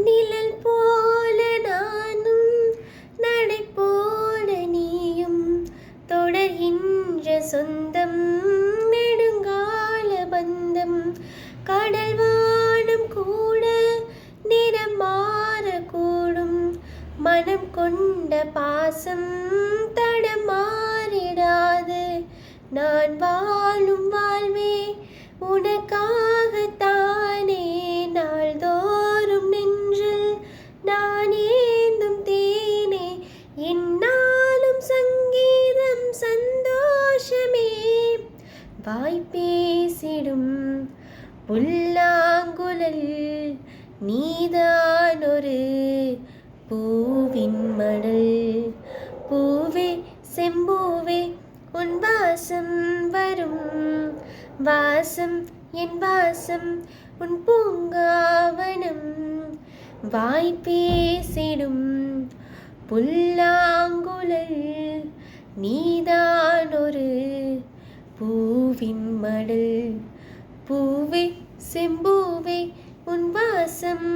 நிழல் போல நானும் நடை போல நீயும் தொடர்கின்ற சொந்தம் நெடுங்கால பந்தம். கடல் வானம் கூட நிறம் மாறக்கூடும், மனம் கொண்ட பாசம் தடமாறிடாது. நான் வாழும் வாழ்வே உனக்காகத்தானே, நாள்தோறும் நெஞ்சில் நான் ஏந்தும் தேனே. என்னாலும் சங்கீதம் சந்தோஷமே, வாய் பேசிடும் புல்லாங்குழல் நீதான் ஒரு பூவின் மடல். பூவே செம்பூவே உன் வாசம் வரும், வாசம் என் வாசம் உன் பூங்காவனம். வாய் பேசிடும் புல்லாங்குழல் நீதான் ஒரு பூவின் மடல். பூவே செம்பூவே உன் வாசம்